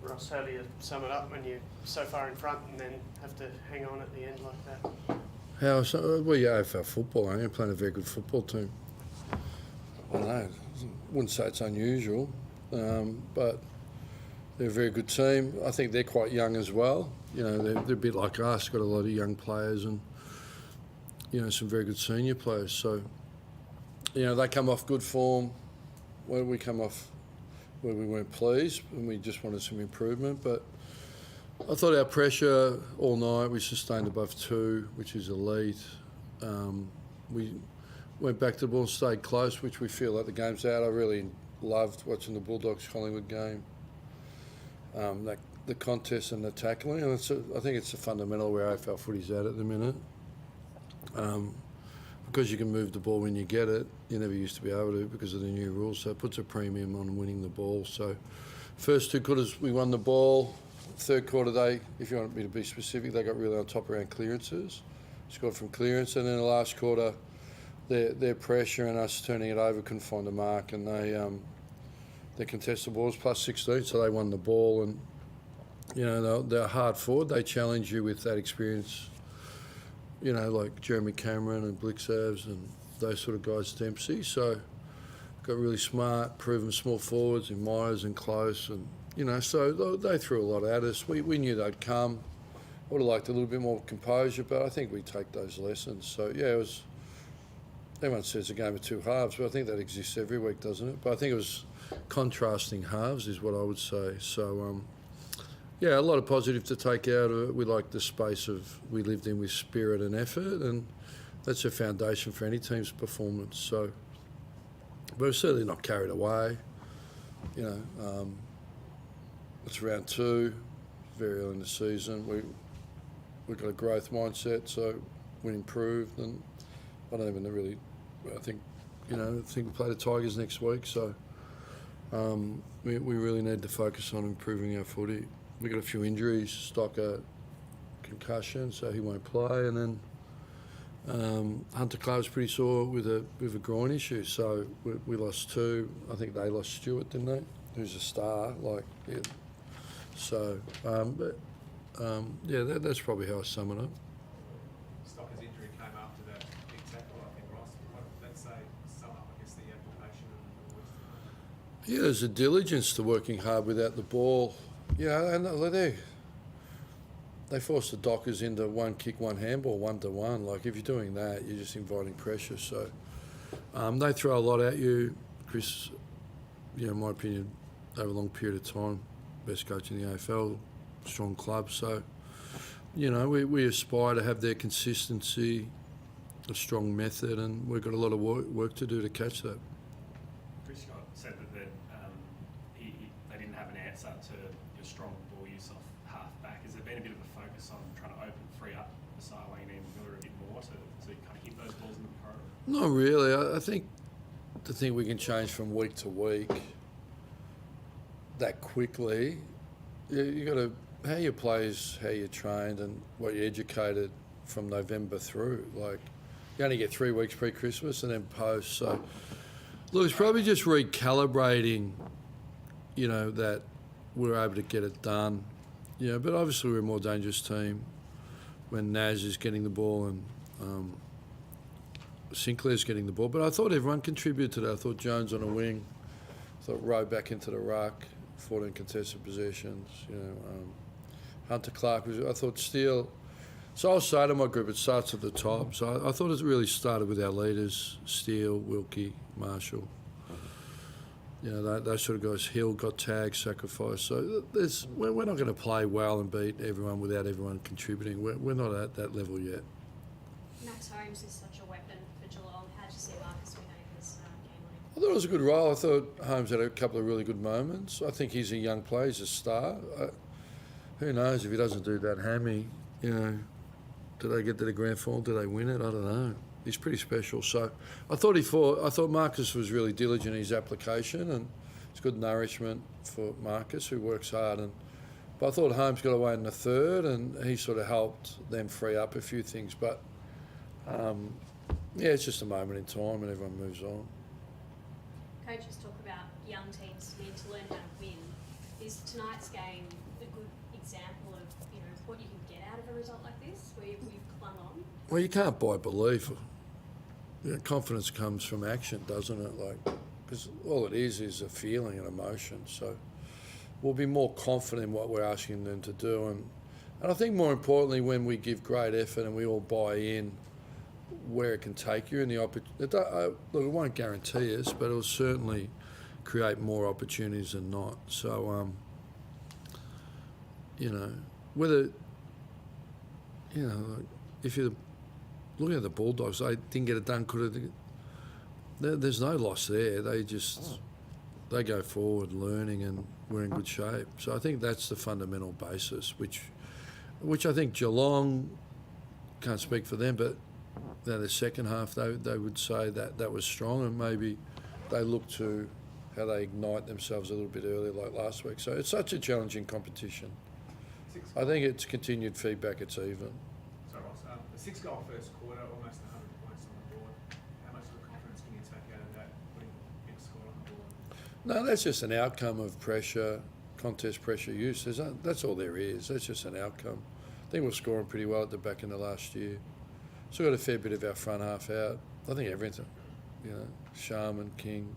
Ross, how do you sum it up when you're so far in front and then have to hang on at the end like that? Well, you're AFL football, aren't you? Playing a very good football team. I don't know, wouldn't say it's unusual, but they're a very good team. I think they're quite young as well. You know, they're a bit like us, got a lot of young players and, you know, some very good senior players. So, you know, they come off good form. Where we come off where we weren't pleased and we just wanted some improvement. But I thought our pressure all night, we sustained above 2, which is elite. We went back to the ball and stayed close, which we feel like the game's out. I really loved watching the Bulldogs-Collingwood game. The contest and the tackling, and I think it's a fundamental where AFL footy's at the minute. Because you can move the ball when you get it, you never used to be able to because of the new rules, so it puts a premium on winning the ball. So first 2 quarters we won the ball. Third quarter if you want me to be specific, they got really on top around clearances, scored from clearance, and then the last quarter their pressure and us turning it over couldn't find a mark, and they contested balls plus 16, so they won the ball. And you know, they're hard forward, they challenge you with that experience, you know, like Jeremy Cameron and Blixavs and those sort of guys, Dempsey. So got really smart, proven small forwards in Myers and Close, and you know, so they threw a lot at us. We knew they'd come. Would have liked a little bit more composure, but I think we take those lessons. So yeah, it was. Everyone says a game of 2 halves, but I think that exists every week, doesn't it? But I think it was contrasting halves, is what I would say. So. Yeah, a lot of positive to take out of it. We like the space we lived in with spirit and effort, and that's a foundation for any team's performance. So, but we're certainly not carried away. You know, it's round 2, very early in the season. We've got a growth mindset, so we improved, and I don't even really. I think we play the Tigers next week, so we really need to focus on improving our footy. We got a few injuries, Stocker concussion, so he won't play, and then Hunter Clark's pretty sore with a groin issue, so we lost 2. I think they lost Stewart, didn't they? Who's a star, yeah. So, that's probably how I sum it up. Stocker's injury came after that big tackle, I think, Ross. Let's say sum up, I guess, the application and the worst. Yeah, there's a diligence to working hard without the ball. Yeah, and they force the Dockers into 1 kick, 1 handball, 1-to-1. Like, if you're doing that, you're just inviting pressure. So they throw a lot at you. Chris, you know, in my opinion, over a long period of time, best coach in the AFL, strong club. So, you know, we aspire to have their consistency, a strong method, and we've got a lot of work to do to catch that. Chris Scott said that they didn't have an answer to your strong ball use off half-back. Has there been a bit of a focus on trying to free up the Siling and Miller a bit more to kind of hit those balls in the corridor? Not really. I think the thing we can change from week to week that quickly, you got to, how you play is how you're trained and what you're educated from November through. Like, you only get 3 weeks pre-Christmas and then post. So, look, it's probably just recalibrating, you know, that we're able to get it done. You know, but obviously we're a more dangerous team when Naz is getting the ball and Sinclair's getting the ball. But I thought everyone contributed to that. I thought Jones on a wing. I thought Rowe back into the ruck, 14 contested possessions. You know, Hunter Clark I thought Steele. So I'll say to my group, it starts at the top. So I thought it really started with our leaders, Steele, Wilkie, Marshall. You know, those sort of guys. Hill got tagged, sacrificed. So we're not going to play well and beat everyone without everyone contributing. We're not at that level yet. Max Holmes is such a weapon for Geelong. How did you see Marcus Winova's game winning? I thought it was a good role. I thought Holmes had a couple of really good moments. I think he's a young player. He's a star. Who knows if he doesn't do that hammy, you know, do they get to the grand final? Do they win it? I don't know. He's pretty special. So I thought Marcus was really diligent in his application, and it's good nourishment for Marcus, who works hard. But I thought Holmes got away in the third, and he sort of helped them free up a few things. But yeah, it's just a moment in time, and everyone moves on. Coaches talk about young teams need to learn how to win. is tonight's game a good example of, you know, what you can get out of a result like this, where we've clung on? Well, you can't buy belief. You know, confidence comes from action, doesn't it? Like, because all it is a feeling and emotion. So we'll be more confident in what we're asking them to do, and I think more importantly, when we give great effort and we all buy in, where it can take you and the opportunity. Look, it won't guarantee us, but it'll certainly create more opportunities than not. So, you know, whether, you know, if you're looking at the Bulldogs, they didn't get it done. There's no loss there. They go forward learning, and we're in good shape. So I think that's the fundamental basis, which I think Geelong, can't speak for them, but the second half they would say that was strong, and maybe they look to how they ignite themselves a little bit earlier like last week. So it's such a challenging competition. I think it's continued feedback, it's even. So Ross, a 6-goal first quarter, almost 100 points on the board. How much of the confidence can you take out of that, putting a big score on the board? No, that's just an outcome of pressure, contest pressure use. That's all there is. That's just an outcome. I think we're scoring pretty well at the back end of last year. So got a fair bit of our front half out. I think everything, you know, Sharman, King,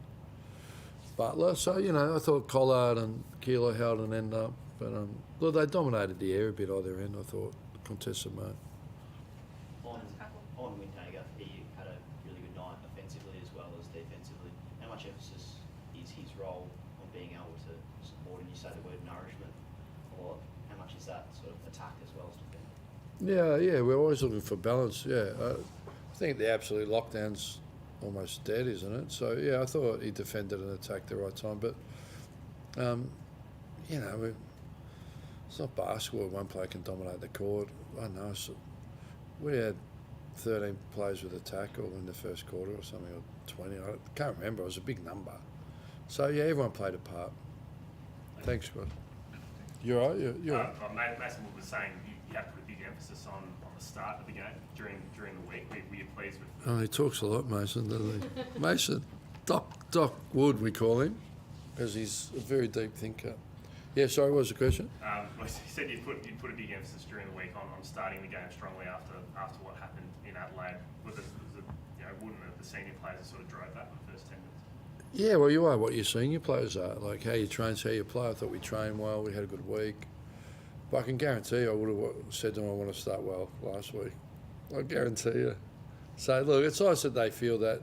Butler. So, you know, I thought Collard and Keeler held an end up. But, look, they dominated the air a bit either end, I thought, contested mode. On Windhager, he had a really good night offensively as well as defensively. How much emphasis is his role on being able to support, and you say the word nourishment a lot, how much is that sort of attack as well as defence? Yeah, we're always looking for balance, yeah. I think the absolute lockdown's almost dead, isn't it? So, yeah, I thought he defended and attacked the right time. But, you know, it's not basketball. One player can dominate the court. I don't know. So we had 13 players with a tackle in the first quarter or something, or 20. I can't remember. It was a big number. So, yeah, everyone played a part. Thanks, Scott. You're right? You're right. Mason was saying you have to put a big emphasis on the start of the game during the week. Were you pleased with? Oh, he talks a lot, Mason, doesn't he? Mason, Doc Wood, we call him, because he's a very deep thinker. Yeah, sorry, what was the question? Well, he said you'd put a big emphasis during the week on starting the game strongly after what happened in Adelaide. Was it you know, wouldn't the senior players that sort of drove that in the first 10 minutes? Yeah, well, you are what your senior players are, like how you train, how you play. I thought we trained well, we had a good week. But I can guarantee you I would have said to them I want to start well last week. I guarantee you. So, look, it's nice that they feel that.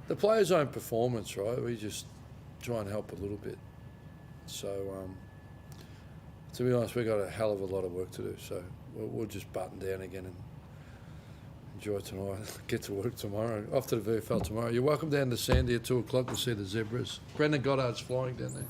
The players' own performance, right? We just try and help a little bit. So, to be honest, we've got a hell of a lot of work to do. So we'll just button down again and enjoy tonight. Get to work tomorrow. Off to the VFL tomorrow. You're welcome down to Sandy at 2 o'clock to see the Zebras. Brendan Goddard's flying down there.